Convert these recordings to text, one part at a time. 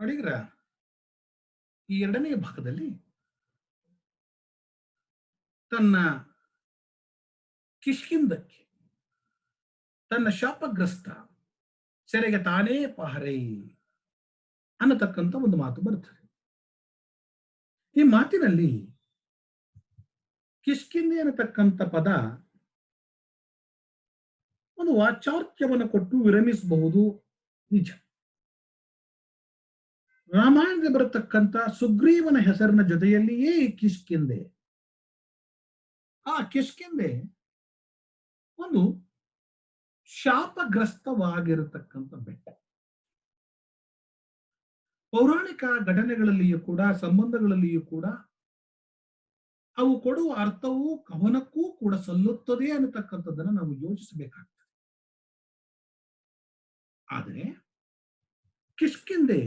ಅಡಿಗರ ಈ ಎರಡನೇ ಭಾಗದಲ್ಲಿ ತನ್ನ ಕಿಷ್ಕಿಂದಕ್ಕೆ ತನ್ನ ಶಾಪಗ್ರಸ್ತ ಸೆರೆಗೆ ತಾನೇ ಪಹರೈ ಅನ್ನತಕ್ಕಂಥ ಒಂದು ಮಾತು ಬರುತ್ತದೆ. ಈ ಮಾತಿನಲ್ಲಿ ಕಿಷ್ಕಿಂದೆ ಅನ್ನತಕ್ಕಂಥ ಪದ ಒಂದು ವಾಚಾರ್ಥ್ಯವನ್ನು ಕೊಟ್ಟು ವಿರಮಿಸಬಹುದು, ನಿಜ. ರಾಮಾಯಣದಲ್ಲಿ ಬರತಕ್ಕಂಥ ಸುಗ್ರೀವನ ಹೆಸರಿನ ಜೊತೆಯಲ್ಲಿಯೇ ಈ ಕಿಷ್ಕಿಂದೆ. ಆ ಕಿಷ್ಕಿಂದೆ ಒಂದು ಶಾಪಗ್ರಸ್ತವಾಗಿರತಕ್ಕಂಥ ಬೆಟ್ಟ. ಪೌರಾಣಿಕ ಘಟನೆಗಳಲ್ಲಿಯೂ ಕೂಡ, ಸಂಬಂಧಗಳಲ್ಲಿಯೂ ಕೂಡ ಅವು ಕೊಡುವ ಅರ್ಥವು ಕವನಕ್ಕೂ ಕೂಡ ಸಲ್ಲುತ್ತದೆ ಅನ್ನತಕ್ಕಂಥದ್ದನ್ನು ನಾವು ಯೋಚಿಸಬೇಕಾಗ್ತದೆ. ಆದರೆ ಕಿಷ್ಕಿಂದೆ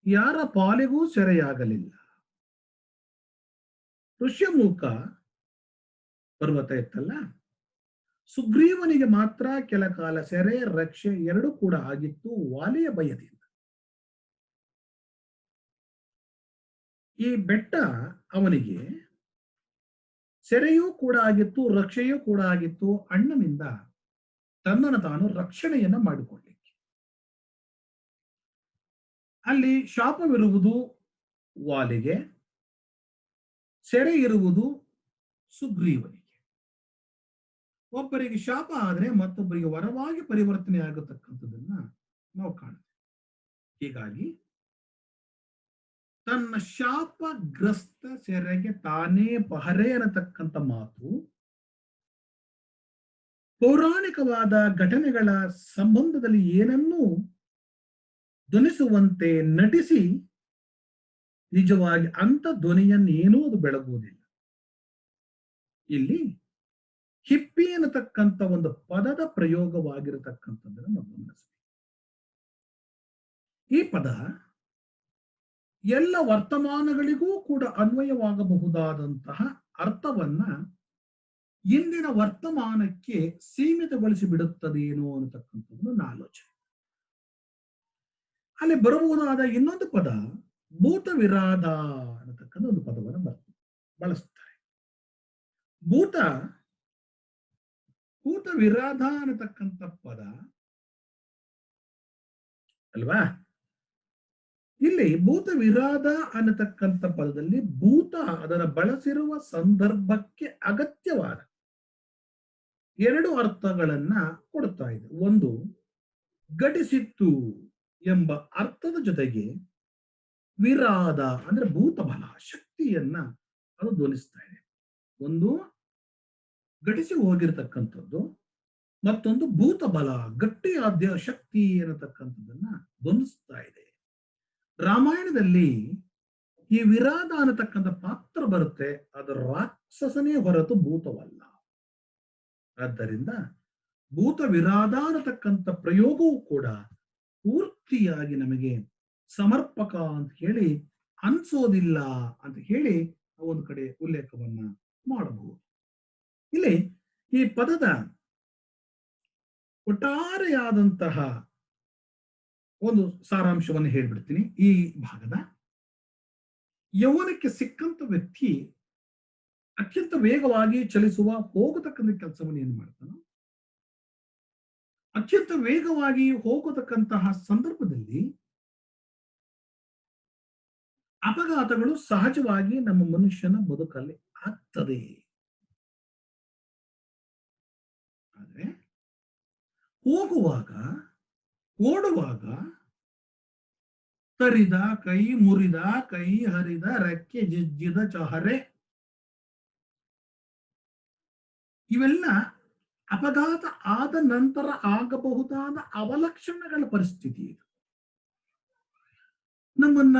ಯಾರ ಪಾಲಿಗೂ ಸೆರೆಯಾಗಲಿಲ್ಲ. ಋಷ್ಯಮೂಕ ಪರ್ವತ ಇತ್ತಲ್ಲ, ಸುಗ್ರೀವನಿಗೆ ಮಾತ್ರ ಕೆಲ ಕಾಲ ಸೆರೆ ರಕ್ಷೆ ಎರಡೂ ಕೂಡ ಆಗಿತ್ತು ವಾಲಿಯ ಭಯದಿಂದ. ಈ ಬೆಟ್ಟ ಅವನಿಗೆ ಸೆರೆಯೂ ಕೂಡ ಆಗಿತ್ತು, ರಕ್ಷೆಯೂ ಕೂಡ ಆಗಿತ್ತು ಅಣ್ಣನಿಂದ ತನ್ನನ್ನು ತಾನು ರಕ್ಷಣೆಯನ್ನ ಮಾಡಿಕೊಳ್ಳಿಕ್ಕೆ. ಅಲ್ಲಿ ಶಾಪವಿರುವುದು ವಾಲಿಗೆ, ಸೆರೆ ಇರುವುದು ಸುಗ್ರೀವನಿಗೆ. ಒಬ್ಬರಿಗೆ ಶಾಪ ಆದರೆ ಮತ್ತೊಬ್ಬರಿಗೆ ವರವಾಗಿ ಪರಿವರ್ತನೆ ಆಗತಕ್ಕಂಥದ್ದನ್ನ ನಾವು ಕಾಣ್ತೇವೆ. ಹೀಗಾಗಿ ತನ್ನ ಶಾಪಗ್ರಸ್ತ ಸೆರೆಗೆ ತಾನೇ ಪಹರೆ ಅನ್ನತಕ್ಕಂಥ ಮಾತು ಪೌರಾಣಿಕವಾದ ಘಟನೆಗಳ ಸಂಬಂಧದಲ್ಲಿ ಏನನ್ನೂ ಧ್ವನಿಸುವಂತೆ ನಟಿಸಿ ನಿಜವಾಗಿ ಅಂತ ಧ್ವನಿಯನ್ನೇನೂ ಅದು ಬೆಳಗುವುದಿಲ್ಲ. ಇಲ್ಲಿ ಹಿಪ್ಪಿ ಅನ್ನತಕ್ಕಂಥ ಒಂದು ಪದದ ಪ್ರಯೋಗವಾಗಿರತಕ್ಕಂಥದ್ದನ್ನು ನಾವು ಗಮನಿಸಬೇಕು. ಈ ಪದ ಎಲ್ಲ ವರ್ತಮಾನಗಳಿಗೂ ಕೂಡ ಅನ್ವಯವಾಗಬಹುದಾದಂತಹ ಅರ್ಥವನ್ನ ಇಂದಿನ ವರ್ತಮಾನಕ್ಕೆ ಸೀಮಿತಗೊಳಿಸಿ ಬಿಡುತ್ತದೇನೋ ಅನ್ನತಕ್ಕಂಥದ್ದು ನನ್ನ ಆಲೋಚನೆ. ಅಲ್ಲಿ ಬರಬಹುದಾದ ಇನ್ನೊಂದು ಪದ ಭೂತ ವಿರಾಧ ಅನ್ನತಕ್ಕಂಥ ಒಂದು ಪದವನ್ನು ಬಳಸ್ತಾರೆ. ಭೂತ ವಿರಾಧ ಅನ್ನತಕ್ಕಂಥ ಪದ ಅಲ್ವಾ? ಇಲ್ಲಿ ಭೂತ ವಿರಾಧ ಅನ್ನತಕ್ಕಂಥ ಪದದಲ್ಲಿ ಭೂತ ಅದನ್ನು ಬಳಸಿರುವ ಸಂದರ್ಭಕ್ಕೆ ಅಗತ್ಯವಾದ ಎರಡು ಅರ್ಥಗಳನ್ನ ಕೊಡ್ತಾ ಇದೆ. ಒಂದು, ಘಟಿಸಿತ್ತು ಎಂಬ ಅರ್ಥದ ಜೊತೆಗೆ ವಿರಾಧ ಅಂದ್ರೆ ಭೂತ ಬಲ, ಶಕ್ತಿಯನ್ನ ಅದು ಧ್ವನಿಸ್ತಾ ಇದೆ. ಒಂದು ಘಟಿಸಿ ಹೋಗಿರ್ತಕ್ಕಂಥದ್ದು, ಮತ್ತೊಂದು ಭೂತ ಬಲ, ಗಟ್ಟಿಯಾದ್ಯ ಶಕ್ತಿ ಅನ್ನತಕ್ಕಂಥದ್ದನ್ನ ಧ್ವನಿಸ್ತಾ ಇದೆ. ರಾಮಾಯಣದಲ್ಲಿ ಈ ವಿರಾಧ ಅನ್ನತಕ್ಕಂಥ ಪಾತ್ರ ಬರುತ್ತೆ, ಅದರ ರಾಕ್ಷಸನೇ ಹೊರತು ಭೂತವಲ್ಲ. ಆದ್ದರಿಂದ ಭೂತ ವಿರಾಧ ಅನ್ನತಕ್ಕಂಥ ಪ್ರಯೋಗವೂ ಕೂಡ ಪೂರ್ತಿಯಾಗಿ ನಮಗೆ ಸಮರ್ಪಕ ಅಂತ ಹೇಳಿ ಅನ್ಸೋದಿಲ್ಲ ಅಂತ ಹೇಳಿ ಒಂದು ಕಡೆ ಉಲ್ಲೇಖವನ್ನ ಮಾಡಬಹುದು. ಇಲ್ಲಿ ಈ ಪದದ ಒಟ್ಟಾರೆಯಾದಂತಹ ಒಂದು ಸಾರಾಂಶವನ್ನು ಹೇಳ್ಬಿಡ್ತೀನಿ. ಈ ಭಾಗದ ಯೌವನಕ್ಕೆ ಸಿಕ್ಕಂತ ವ್ಯಕ್ತಿ ಅತ್ಯಂತ ವೇಗವಾಗಿ ಚಲಿಸುವ ಹೋಗತಕ್ಕಂಥ ಕೆಲಸವನ್ನು ಏನು ಮಾಡ್ತಾನೋ, ಅತ್ಯಂತ ವೇಗವಾಗಿ ಹೋಗತಕ್ಕಂತಹ ಸಂದರ್ಭದಲ್ಲಿ ಅಪಘಾತಗಳು ಸಹಜವಾಗಿ ನಮ್ಮ ಮನುಷ್ಯನ ಬದುಕಲ್ಲಿ ಆಗ್ತದೆ. ಆದ್ರೆ ಹೋಗುವಾಗ, ಓಡುವಾಗ ತರಿದ ಕೈ, ಮುರಿದ ಕೈ, ಹರಿದ ರೆಕ್ಕೆ, ಜಿಜ್ಜಿದ ಚಹರೆ, ಇವೆಲ್ಲ ಅಪಘಾತ ಆದ ನಂತರ ಆಗಬಹುದಾದ ಅವಲಕ್ಷಣಗಳ ಪರಿಸ್ಥಿತಿ ಇದು. ನಮ್ಮನ್ನ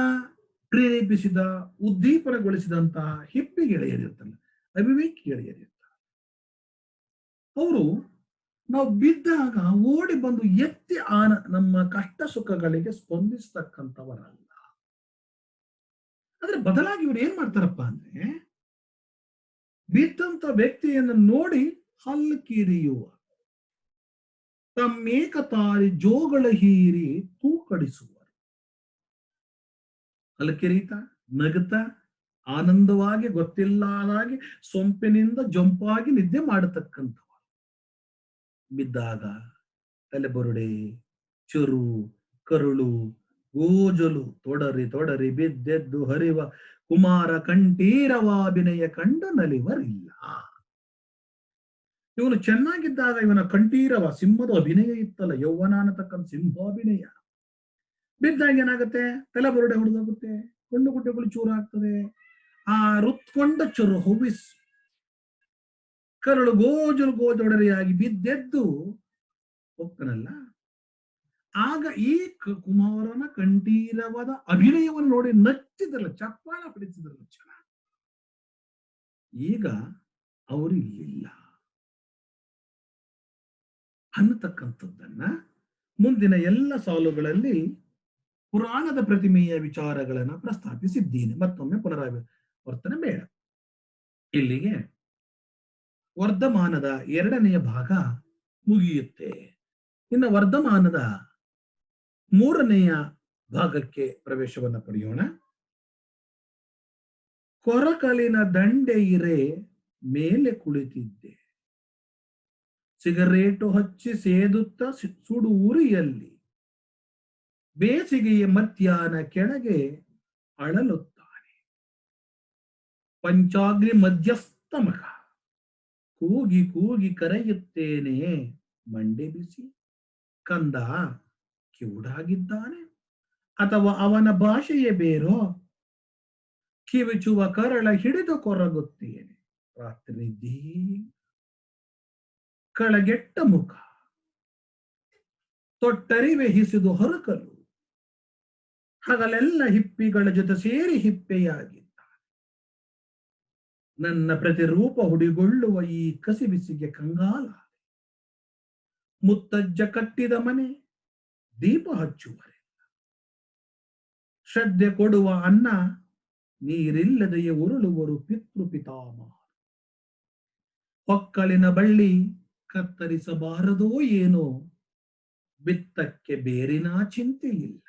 ಪ್ರೇರೇಪಿಸಿದ, ಉದ್ದೀಪನಗೊಳಿಸಿದಂತಹ ಹಿಪ್ಪಿ ಗೆಳೆಯರಿರ್ತಾರೆ, ಅವಿವೇಕಿ ಗೆಳೆಯರಿರ್ತಾರೆ. ಅವರು ನಾವು ಬಿದ್ದಾಗ ಓಡಿ ಬಂದು ಎತ್ತಿ ನಮ್ಮ ಕಷ್ಟ ಸುಖಗಳಿಗೆ ಸ್ಪಂದಿಸ್ತಕ್ಕಂಥವರಲ್ಲ. ಆದ್ರೆ ಬದಲಾಗಿ ಇವರು ಏನ್ ಮಾಡ್ತಾರಪ್ಪ ಅಂದ್ರೆ, ಬಿದ್ದಂತ ವ್ಯಕ್ತಿಯನ್ನು ನೋಡಿ ಹಲ್ಲು ಕಿರಿಯುವ, ತಮ್ಮೇಕ ತಾರಿ ಜೋಗಳ ಹೀರಿ ತೂಕಡಿಸುವರು. ಅಲಕಿರೀತ ನಗುತ್ತಾ ಆನಂದವಾಗಿ ಗೊತ್ತಿಲ್ಲದಾಗಿ ಸೊಂಪಿನಿಂದ ಜಂಪಾಗಿ ನಿದ್ದೆ ಮಾಡತಕ್ಕಂಥವ. ಬಿದ್ದಾಗ ತಲೆಬುರುಡೆ, ಚುರು, ಕರುಳು, ಗೋಜಲು ತೊಡರಿ ತೊಡರಿ ಬಿದ್ದೆದ್ದು ಹರಿವ ಕುಮಾರ ಕಂಠೀರವಾಭಿನಯ ಕಂಡು ನಲಿವರಿಲ್ಲ. ಇವನು ಚೆನ್ನಾಗಿದ್ದಾಗ ಇವನ ಕಂಠೀರವ ಸಿಂಹದ ಅಭಿನಯ ಇತ್ತಲ್ಲ, ಯೌವನ ಅನ್ನತಕ್ಕಂಥ ಸಿಂಹಾಭಿನಯ. ಬಿದ್ದಾಗ ಏನಾಗುತ್ತೆ? ತಲೆಬುರುಡೆ ಹೊಡೆದೋಗುತ್ತೆ, ಕಣ್ಣು ಗುಡ್ಡೆಗಳು ಚೂರಾಗ್ತದೆ, ಆ ರುತ್ಕೊಂಡ ಚುರು ಹುವಿಸ್ ಕರುಳು ಗೋಜಲು ಗೋಜೊಡರಿಯಾಗಿ ಬಿದ್ದೆದ್ದು ಹೋಗ್ತಾನಲ್ಲ. ಆಗ ಈ ಕುಮಾರನ ಕಂಠೀರವಾದ ಅಭಿನಯವನ್ನು ನೋಡಿ ನಚ್ಚಿದ್ರಲ್ಲ, ಚಪ್ಪಾಳ ಹೊಡಿಸಿದ್ರಲ್ಲ ಚೆನ್ನಾಗಿ. ಈಗ ಅವರು ಇಲ್ಲಿಲ್ಲ ಅನ್ನತಕ್ಕಂಥದ್ದನ್ನ ಮುಂದಿನ ಎಲ್ಲ ಸಾಲುಗಳಲ್ಲಿ ಪುರಾಣದ ಪ್ರತಿಮೆಯ ವಿಚಾರಗಳನ್ನ ಪ್ರಸ್ತಾಪಿಸಿದ್ದೀನಿ. ಮತ್ತೊಮ್ಮೆ ಪುನರಾವರ್ತನೆ ಬೇಡ. ಇಲ್ಲಿಗೆ ವರ್ಧಮಾನದ 2ನೆಯ ಭಾಗ ಮುಗಿಯುತ್ತೆ. ಇನ್ನು ವರ್ಧಮಾನದ 3ನೆಯ ಭಾಗಕ್ಕೆ ಪ್ರವೇಶವನ್ನ ಪಡೆಯೋಣ. ಕೊರಕಲಿನ ದಂಡೆ ಇರೆ ಮೇಲೆ ಕುಳಿತಿದ್ದೆ, ಸಿಗರೇಟು ಹಚ್ಚಿ ಸೇದುತ್ತ ಸುಡು ಉರಿಯಲ್ಲಿ, ಬೇಸಿಗೆಯ ಮಧ್ಯಾಹ್ನ ಕೆಳಗೆ ಅಳಲುತ್ತಾನೆ. ಪಂಚಾಗ್ನಿ ಮಧ್ಯಸ್ಥ ಮಗ, ಕೂಗಿ ಕೂಗಿ ಕರೆಯುತ್ತೇನೆ ಮಂಡೆ ಬಿಸಿ. ಕಂದ ಕಿವುಡಾಗಿದ್ದಾನೆ ಅಥವಾ ಅವನ ಭಾಷೆಯೇ ಬೇರೋ? ಕಿವಿಚುವ ಕರಳ ಹಿಡಿದು ಕೊರಗುತ್ತೇನೆ. ರಾತ್ರಿ ಕಳಗೆಟ್ಟ ಮುಖ, ತೊಟ್ಟರಿವೆ ಹಿಸಿದು ಹೊರಕಲು, ಹಗಲೆಲ್ಲ ಹಿಪ್ಪಿಗಳ ಜೊತೆ ಸೇರಿ ಹಿಪ್ಪೆಯಾಗಿದ್ದಾನೆ. ನನ್ನ ಪ್ರತಿರೂಪ ಹುಡಿಗೊಳ್ಳುವ ಈ ಕಸಿಬಿಸಿಗೆ ಕಂಗಾಲ. ಮುತ್ತಜ್ಜ ಕಟ್ಟಿದ ಮನೆ ದೀಪ ಹಚ್ಚುವರೆಲ್ಲ, ಶ್ರದ್ಧೆ ಕೊಡುವ ಅನ್ನ ನೀರಿಲ್ಲದೆಯೇ ಉರುಳುವರು ಪಿತೃ ಪಿತಾಮಹ. ಹೊಕ್ಕಳಿನ ಬಳ್ಳಿ ಕತ್ತರಿಸಬಾರದೋ ಏನೋ, ಬಿತ್ತಕ್ಕೆ ಬೇರಿನ ಚಿಂತೆ ಇಲ್ಲ.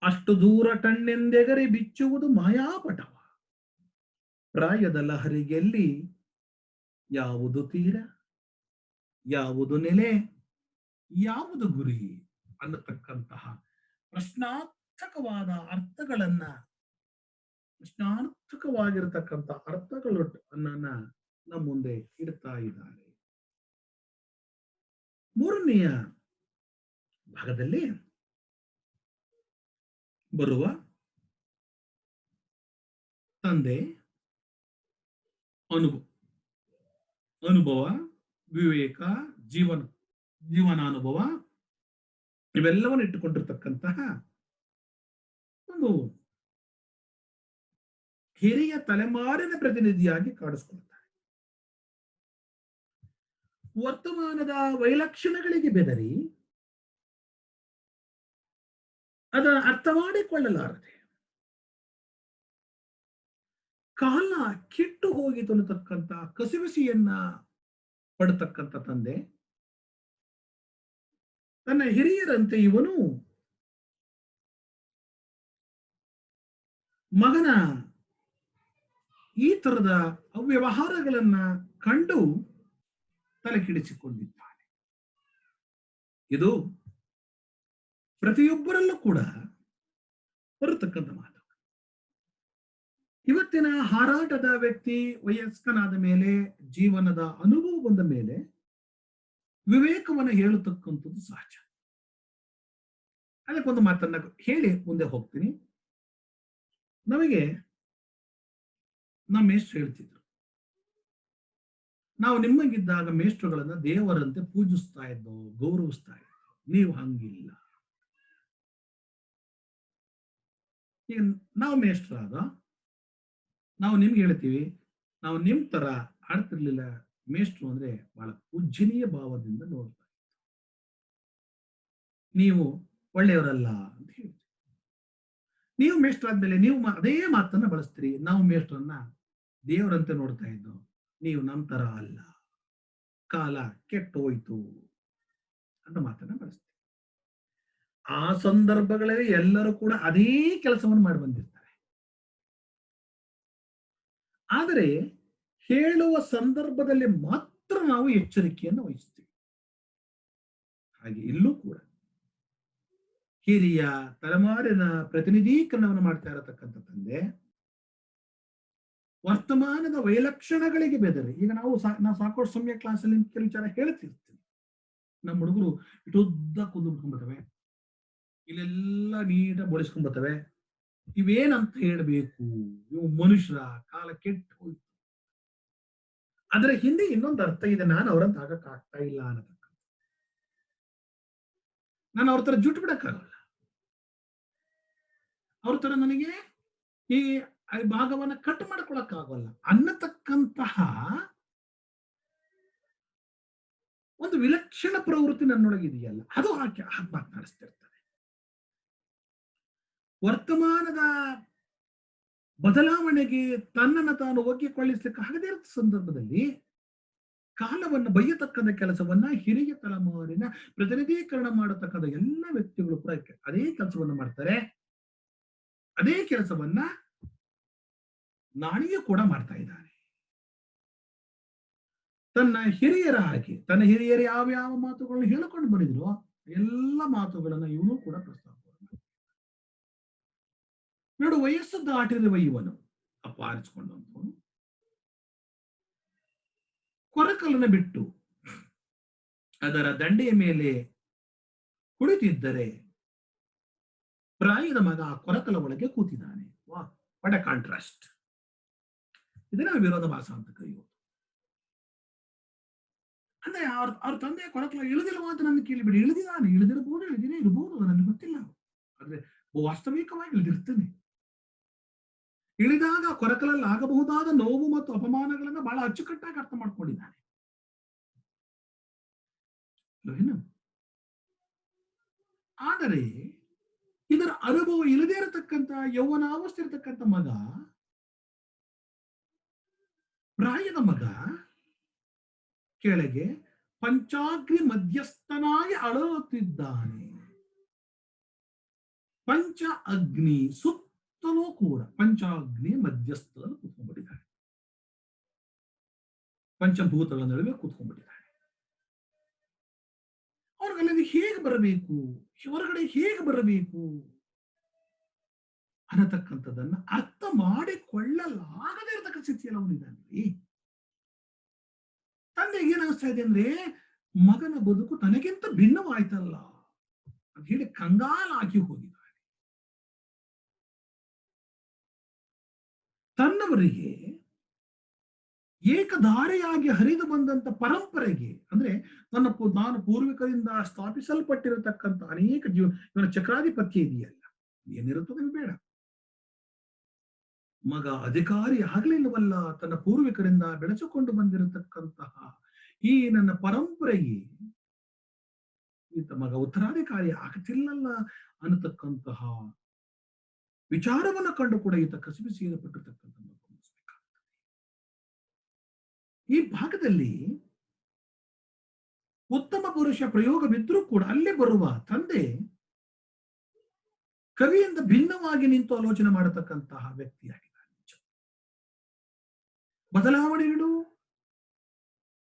ಅಷ್ಟು ದೂರ ಟಣ್ಣೆಂದೆಗರಿ ಬಿಚ್ಚುವುದು ಮಾಯಾಪಟವ. ಪ್ರಾಯದ ಲಹರಿಗೆಲ್ಲಿ ಯಾವುದು ತೀರ, ಯಾವುದು ನೆಲೆ, ಯಾವುದು ಗುರಿ ಅನ್ನತಕ್ಕಂತಹ ಪ್ರಶ್ನಾರ್ಥಕವಾದ ಅರ್ಥಗಳನ್ನ, ಪ್ರಶ್ನಾರ್ಥಕವಾಗಿರತಕ್ಕಂಥ ಅರ್ಥಗಳನ್ನ ನಮ್ಮ ಮುಂದೆ ಇಡ್ತಾ ಇದ್ದಾರೆ. 3ನೆಯ ಭಾಗದಲ್ಲಿ ಬರುವ ತಂದೆ ಅನುಭವ, ವಿವೇಕ, ಜೀವನಾನುಭವ ಇವೆಲ್ಲವನ್ನು ಇಟ್ಟುಕೊಂಡಿರ್ತಕ್ಕಂತಹ ಒಂದು ಹಿರಿಯ ತಲೆಮಾರಿನ ಪ್ರತಿನಿಧಿಯಾಗಿ ಕಾಣಿಸ್ಕೊಳ್ತಾರೆ. ವರ್ತಮಾನದ ವೈಲಕ್ಷಣಗಳಿಗೆ ಬೆದರಿ ಅದರ ಅರ್ಥ ಮಾಡಿಕೊಳ್ಳಲಾರದೆ ಕಾಲ ಕೆಟ್ಟು ಹೋಗಿತು ಅನ್ನತಕ್ಕಂಥ ಕಸಿವಿಸಿಯನ್ನ ಪಡತಕ್ಕಂಥ ತಂದೆ ತನ್ನ ಹಿರಿಯರಂತೆ ಇವನು ಮಗನ ಈ ತರದ ಅವ್ಯವಹಾರಗಳನ್ನ ಕಂಡು ತಲೆ ಕೆಡಿಸಿಕೊಂಡಿದ್ದಾನೆ. ಇದು ಪ್ರತಿಯೊಬ್ಬರಲ್ಲೂ ಕೂಡ ಬರತಕ್ಕಂಥ ಮಾತು. ಇವತ್ತಿನ ಹಾರಾಟದ ವ್ಯಕ್ತಿ ವಯಸ್ಕನಾದ ಮೇಲೆ, ಜೀವನದ ಅನುಭವ ಬಂದ ಮೇಲೆ ವಿವೇಕವನ್ನು ಹೇಳತಕ್ಕಂಥದ್ದು ಸಹಜ. ಅದಕ್ಕೊಂದು ಮಾತನ್ನ ಹೇಳಿ ಮುಂದೆ ಹೋಗ್ತೀನಿ. ನಮಗೆ ನಮ್ಮ ಮೇಷ್ಟ್ರು ಹೇಳ್ತಿದ್ರು, ನಾವು ನಿಮ್ಮಂಗಿದ್ದಾಗ ಮೇಷ್ಟ್ರುಗಳನ್ನ ದೇವರಂತೆ ಪೂಜಿಸ್ತಾ ಇದ್ದೋ, ಗೌರವಿಸ್ತಾ ಇದ್ದೋ. ನೀವು ಹಂಗಿಲ್ಲ. ಈಗ ನಾವು ಮೇಷ್ಟ್ರಾದ ನಾವು ನಿಮ್ಗೆ ಹೇಳ್ತೀವಿ, ನಾವು ನಿಮ್ ತರ ಆಡ್ತಿರ್ಲಿಲ್ಲ. ಮೇಷ್ಟ್ರು ಅಂದ್ರೆ ಬಹಳ ಪೂಜ್ಯನೀಯ ಭಾವದಿಂದ ನೋಡ್ತಾ ಇತ್ತು. ನೀವು ಒಳ್ಳೆಯವರಲ್ಲ ಅಂತ ಹೇಳ್ತೀವಿ. ನೀವು ಮೇಷ್ಟ್ರಾದ್ಮೇಲೆ ನೀವು ಅದೇ ಮಾತನ್ನ ಬಳಸ್ತೀರಿ. ನಾವು ಮೇಷ್ಟ್ರನ್ನ ದೇವರಂತೆ ನೋಡ್ತಾ ಇದ್ದೋ, ನೀವು ನಮ್ ತರ ಅಲ್ಲ, ಕಾಲ ಕೆಟ್ಟು ಹೋಯ್ತು ಅಂತ ಮಾತನ್ನ ಬಳಸ್ತೀವಿ. ಆ ಸಂದರ್ಭಗಳಲ್ಲಿ ಎಲ್ಲರೂ ಕೂಡ ಅದೇ ಕೆಲಸವನ್ನು ಮಾಡಿ ಬಂದಿರ್ತಾರೆ. ಆದರೆ ಹೇಳುವ ಸಂದರ್ಭದಲ್ಲಿ ಮಾತ್ರ ನಾವು ಎಚ್ಚರಿಕೆಯನ್ನು ವಹಿಸ್ತೀವಿ. ಹಾಗೆ ಇಲ್ಲೂ ಕೂಡ ಹಿರಿಯ ತಲೆಮಾರಿನ ಪ್ರತಿನಿಧೀಕರಣವನ್ನು ಮಾಡ್ತಾ ಇರತಕ್ಕಂಥ ತಂದೆ ವರ್ತಮಾನದ ವೈಲಕ್ಷಣಗಳಿಗೆ ಬೆದರಿ, ಈಗ ನಾವು ಸಾಕಷ್ಟು ಸಮಯ ಕ್ಲಾಸಲ್ಲಿ ಕೆಲವು ವಿಚಾರ ಹೇಳ್ತಿರ್ತೀವಿ. ನಮ್ಮ ಹುಡುಗರು ಇಟ್ಟುದ್ದ ಕುಂದ್ಬಿಟ್ಕೊಂಡ್ಬರ್ತವೆ, ಇಲ್ಲೆಲ್ಲ ನೀಟಾಗಿ ಬೋಳಿಸ್ಕೊಂಡ್ಬರ್ತವೆ. ಇವೇನಂತ ಹೇಳ್ಬೇಕು, ಇವು ಮನುಷ್ಯರ ಕಾಲ ಕೆಟ್ಟು ಹೋಯ್ತು, ಅದರ ಹಿಂದೆ ಇನ್ನೊಂದು ಅರ್ಥ ಇದೆ, ನಾನು ಅವರಂತ ಆಗಕ್ ಆಗ್ತಾ ಇಲ್ಲ ಅನ್ನತಕ್ಕ. ನಾನು ಅವ್ರ ತರ ಜುಟ್ಟು ಬಿಡಕ್ಕಾಗಲ್ಲ, ಅವ್ರ ತರ ನನಗೆ ಈ ಭಾಗವನ್ನ ಕಟ್ ಮಾಡ್ಕೊಳಕ್ಕಾಗಲ್ಲ ಅನ್ನತಕ್ಕಂತಹ ಒಂದು ವಿಲಕ್ಷಣ ಪ್ರವೃತ್ತಿ ನನ್ನೊಳಗಿದೆಯಲ್ಲ, ಅದು ಹಾಗೆ ಮಾತನಾಡಿಸ್ತಿರ್ತದೆ. ವರ್ತಮಾನದ ಬದಲಾವಣೆಗೆ ತನ್ನನ್ನು ತಾನು ಒಗ್ಗಿಕೊಳ್ಳಿಸ್ಲಿಕ್ಕೆ ಆಗದೇ ಇರೋ ಸಂದರ್ಭದಲ್ಲಿ ಕಾಲವನ್ನು ಬಯ್ಯತಕ್ಕಂಥ ಕೆಲಸವನ್ನ ಹಿರಿಯ ತಲೆಮಾರಿನ ಪ್ರತಿನಿಧೀಕರಣ ಮಾಡತಕ್ಕಂಥ ಎಲ್ಲ ವ್ಯಕ್ತಿಗಳು ಕೂಡ ಅದೇ ಕೆಲಸವನ್ನು ಮಾಡ್ತಾರೆ. ಅದೇ ಕೆಲಸವನ್ನ ನಾಣಿಯೂ ಕೂಡ ಮಾಡ್ತಾ ಇದ್ದಾನೆ. ತನ್ನ ಹಿರಿಯರ ಹಾಗೆ ತನ್ನ ಹಿರಿಯರು ಯಾವ ಮಾತುಗಳನ್ನು ಹೇಳಿಕೊಂಡು ಬಂದಿದ್ರು ಎಲ್ಲ ಮಾತುಗಳನ್ನ ಇವನು ಕೂಡ ಪ್ರಸ್ತಾಪ ನೋಡು. ವಯಸ್ಸು ದಾಟಿರುವ ಇವನು ಅಪ್ಪ ಆರಿಸಿಕೊಂಡವನು ಕೊರಕಲನ್ನು ಬಿಟ್ಟು ಅದರ ದಂಡೆಯ ಮೇಲೆ ಕುಳಿತಿದ್ದರೆ ಪ್ರಾಯದ ಮಗ ಆ ಕೊರಕಲ ಒಳಗೆ ಕೂತಿದ್ದಾನೆ. ವಾ, ವಾಟ್ ಎ ಕಾಂಟ್ರಾಸ್ಟ್. ಇದನ್ನ ವಿರೋಧಾಭಾಸ ಅಂತ ಕರೆಯುವುದು. ಅಂದ್ರೆ ಅವ್ರ ತಂದೆಯ ಕೊರಕಲ ಇಳಿದಿಲ್ವಾ ಅಂತ ನನ್ನ ಕೇಳಿಬಿಡಿ. ಇಳಿದಿದ್ದಾನೆ, ಇಳಿದಿರಬಹುದು, ಇಳಿದಿನೇ ಇರಬಹುದು, ನನಗೆ ಗೊತ್ತಿಲ್ಲ. ಆದ್ರೆ ವಾಸ್ತವಿಕವಾಗಿ ಇಳಿದಿರ್ತಾನೆ. ಇಳಿದಾಗ ಕೊರಕಲಲ್ಲಿ ಆಗಬಹುದಾದ ನೋವು ಮತ್ತು ಅಪಮಾನಗಳನ್ನ ಬಹಳ ಅಚ್ಚುಕಟ್ಟಾಗಿ ಅರ್ಥ ಮಾಡ್ಕೊಂಡಿದ್ದಾನೆ. ಆದರೆ ಇದರ ಅನುಭವ ಇಲ್ಲದೇ ಇರತಕ್ಕಂಥ ಯೌವನಾವಸ್ಥೆ ಇರತಕ್ಕಂಥ ಮಗ, ಪ್ರಾಯದ ಮಗ ಕೆಳಗೆ ಪಂಚಾಗ್ನಿ ಮಧ್ಯಸ್ಥನಾಗಿ ಅಳುತ್ತಿದ್ದಾನೆ. ಪಂಚ ಅಗ್ನಿ ಸುತ್ತಲೂ ಕೂಡ ಪಂಚಾಗ್ನಿ ಮಧ್ಯಸ್ಥದಲ್ಲಿ ಕೂತ್ಕೊಂಡ್ಬಿಟ್ಟಿದ್ದಾನೆ. ಪಂಚಭೂತಗಳ ನಡುವೆ ಕೂತ್ಕೊಂಡ್ಬಿಟ್ಟಿದ್ದಾನೆ. ಅವ್ರಿಗಲ್ಲಿ ಹೇಗೆ ಬರಬೇಕು, ಹೊರಗಡೆ ಹೇಗೆ ಬರಬೇಕು ಅನ್ನತಕ್ಕಂಥದ್ದನ್ನ ಅರ್ಥ ಮಾಡಿಕೊಳ್ಳಲಾಗದೇ ಇರತಕ್ಕ ಸ್ಥಿತಿಯಲ್ಲಿ ಅವನಿದ್ದಾನೆ. ತಂದೆಗೆ ಏನಾಗ್ತಾ ಇದೆ ಅಂದ್ರೆ ಮಗನ ಬದುಕು ತನಗಿಂತ ಭಿನ್ನವಾಯ್ತಲ್ಲ ಅಂತ ಹೇಳಿ ಕಂಗಾಲಾಗಿ ಹೋಗಿದ್ದಾನೆ. ತನ್ನವರಿಗೆ ಏಕಧಾರೆಯಾಗಿ ಹರಿದು ಬಂದಂತ ಪರಂಪರೆಗೆ, ಅಂದ್ರೆ ನಾನು ಪೂರ್ವಿಕರಿಂದ ಸ್ಥಾಪಿಸಲ್ಪಟ್ಟಿರತಕ್ಕಂಥ ಅನೇಕ ಇವನ ಚಕ್ರಾಧಿಪತ್ಯ ಇದೆಯಲ್ಲ, ಏನಿರುತ್ತದೆ ಬೇಡ. ಮಗ ಅಧಿಕಾರಿ ಆಗ್ಲಿಲ್ಲವಲ್ಲ, ತನ್ನ ಪೂರ್ವಿಕರಿಂದ ಬೆಳೆಸಿಕೊಂಡು ಬಂದಿರತಕ್ಕಂತಹ ಈ ನನ್ನ ಪರಂಪರೆಗೆ ಈತ ಮಗ ಉತ್ತರಾಧಿಕಾರಿ ಆಗ್ತಿಲ್ಲಲ್ಲ ಅನ್ನತಕ್ಕಂತಹ ವಿಚಾರವನ್ನು ಕಂಡು ಕೂಡ ಈತ ಕಸಿಬಿ ಸೇರಪಟ್ಟಿರ್ತಕ್ಕಂಥ ಈ ಭಾಗದಲ್ಲಿ ಉತ್ತಮ ಪುರುಷ ಪ್ರಯೋಗವಿದ್ರೂ ಕೂಡ ಅಲ್ಲಿ ಬರುವ ತಂದೆ ಕವಿಯಿಂದ ಭಿನ್ನವಾಗಿ ನಿಂತು ಆಲೋಚನೆ ಮಾಡತಕ್ಕಂತಹ ವ್ಯಕ್ತಿಯಾಗಿದ್ದಾನೆ. ಬದಲಾವಣೆಗಳು,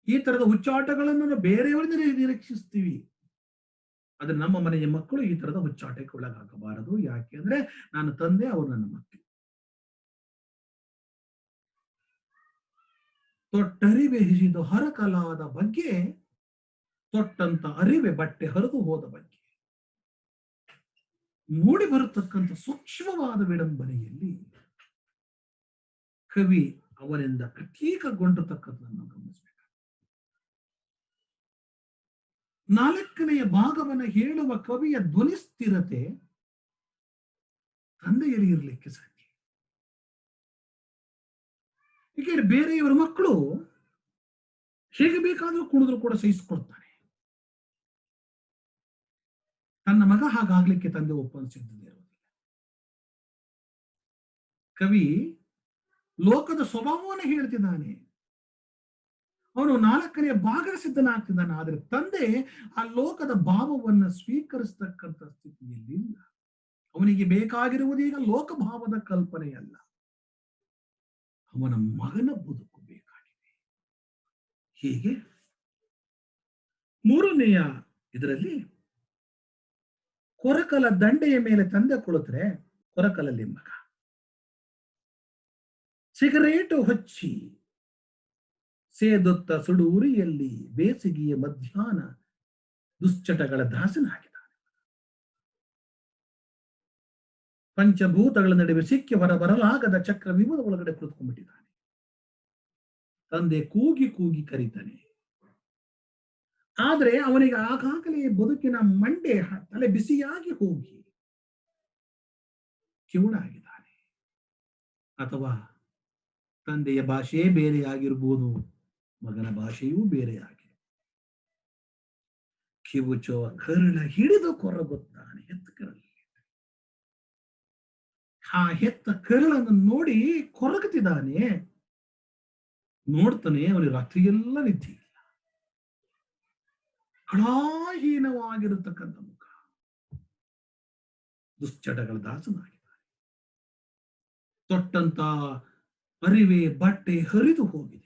ಈ ತರದ ಹುಚ್ಚಾಟಗಳನ್ನು ಬೇರೆಯವರಿಂದ ನಿರೀಕ್ಷಿಸ್ತೀವಿ. ಆದ್ರೆ ನಮ್ಮ ಮನೆಯ ಮಕ್ಕಳು ಈ ತರದ ಹುಚ್ಚಾಟಕ್ಕೆ ಒಳಗಾಗಬಾರದು. ಯಾಕೆ ಅಂದ್ರೆ ನಾನು ತಂದೆ, ಅವರು ನನ್ನ ಮಕ್ಕಳು. ತೊಟ್ಟರಿವೆ ಹಿಸಿದು ಹರಕಲಾದ ಬಗ್ಗೆ, ತೊಟ್ಟಂತ ಅರಿವೆ ಬಟ್ಟೆ ಹರಿದು ಹೋದ ಬಗ್ಗೆ ಮೂಡಿ ಬರತಕ್ಕಂಥ ಸೂಕ್ಷ್ಮವಾದ ವಿಡಂಬನೆಯಲ್ಲಿ ಕವಿ ಅವನಿಂದ ಪ್ರತ್ಯೇಕಗೊಂಡಿರತಕ್ಕಂಥದ್ದನ್ನು ಗಮನಿಸಬೇಕು. 4ನೆಯ ಭಾಗವನ್ನು ಹೇಳುವ ಕವಿಯ ಧ್ವನಿ ಸ್ಥಿರತೆ ತಂದೆಯಲ್ಲಿ ಇರಲಿಕ್ಕೆ ಸಾಧ್ಯ. ಏಕೆಂದ್ರೆ ಬೇರೆಯವರ ಮಕ್ಕಳು ಹೇಗೆ ಬೇಕಾದ್ರೂ ಕುಣಿದ್ರು ಕೂಡ ಸಹಿಸಿಕೊಡ್ತಾನೆ. ತನ್ನ ಮಗ ಹಾಗಾಗ್ಲಿಕ್ಕೆ ತಂದೆ ಒಪ್ಪನಿಸಿದ್ದೇ ಇರೋದಿಲ್ಲ. ಕವಿ ಲೋಕದ ಸ್ವಭಾವವನ್ನು ಹೇಳ್ತಿದ್ದಾನೆ. ಅವನು 4ನೇ ಭಾಗದ ಸಿದ್ಧನಾಗ್ತಿದ್ದಾನೆ. ಆದ್ರೆ ತಂದೆ ಆ ಲೋಕದ ಭಾವವನ್ನು ಸ್ವೀಕರಿಸ್ತಕ್ಕಂಥ ಸ್ಥಿತಿಯಲ್ಲಿಲ್ಲ. ಅವನಿಗೆ ಬೇಕಾಗಿರುವುದೀಗ ಲೋಕಭಾವದ ಕಲ್ಪನೆಯಲ್ಲ, ಅವನ ಮಗನ ಬದುಕು ಬೇಕಾಗಿದೆ. ಹೀಗೆ 3ನೆಯ ಇದರಲ್ಲಿ ಕೊರಕಲ ದಂಡೆಯ ಮೇಲೆ ತಂದೆ ಕುಳಿತರೆ ಕೊರಕಲಲ್ಲಿ ಮಗ, ಸಿಗರೇಟು ಹಚ್ಚಿ ಸೇದುತ್ತ ಸುಡುವುರಿಯಲ್ಲಿ ಬೇಸಿಗೆಯ ಮಧ್ಯಾಹ್ನ ದುಶ್ಚಟಗಳ ದಾಸನಾಗಿದ್ದಾನೆ. ಪಂಚಭೂತಗಳ ನಡುವೆ ಸಿಕ್ಕಿ ಹೊರಬರಲಾಗದ ಚಕ್ರವ್ಯೂಹದ ಒಳಗಡೆ ಕುಳಿತುಕೊಂಡ್ಬಿಟ್ಟಿದ್ದಾನೆ. ತಂದೆ ಕೂಗಿ ಕೂಗಿ ಕರೀತಾನೆ. ಆದ್ರೆ ಅವನಿಗೆ ಆಗಾಗಲೇ ಬದುಕಿನ ಮಂಡೆ ತಲೆ ಬಿಸಿಯಾಗಿ ಹೋಗಿ ಕಿವುಡಾಗಿದ್ದಾನೆ. ಅಥವಾ ತಂದೆಯ ಭಾಷೆ ಬೇರೆಯಾಗಿರ್ಬೋದು, ಮಗನ ಭಾಷೆಯೂ ಬೇರೆಯಾಗಿದೆ. ಕಿವುಚೋ ಕರುಳ ಹಿಡಿದು ಕೊರಗುತ್ತಾನೆ ಹೆತ್ತ ಕರಳಲ್ಲಿ. ಆ ಹೆತ್ತ ಕರುಳನ್ನು ನೋಡಿ ಕೊರಗುತ್ತಿದ್ದಾನೆ. ನೋಡ್ತಾನೆ, ಅವನಿಗೆ ರಾತ್ರಿಯೆಲ್ಲ ನಿದ್ದೆ ಇಲ್ಲ. ಕಳಾಹೀನವಾಗಿರತಕ್ಕಂಥ ಮುಖ, ದುಶ್ಚಟಗಳ ದಾಸನಾಗಿದ್ದಾನೆ. ತೊಟ್ಟಂತ ಅರಿವೆ ಬಟ್ಟೆ ಹರಿದು ಹೋಗಿದೆ.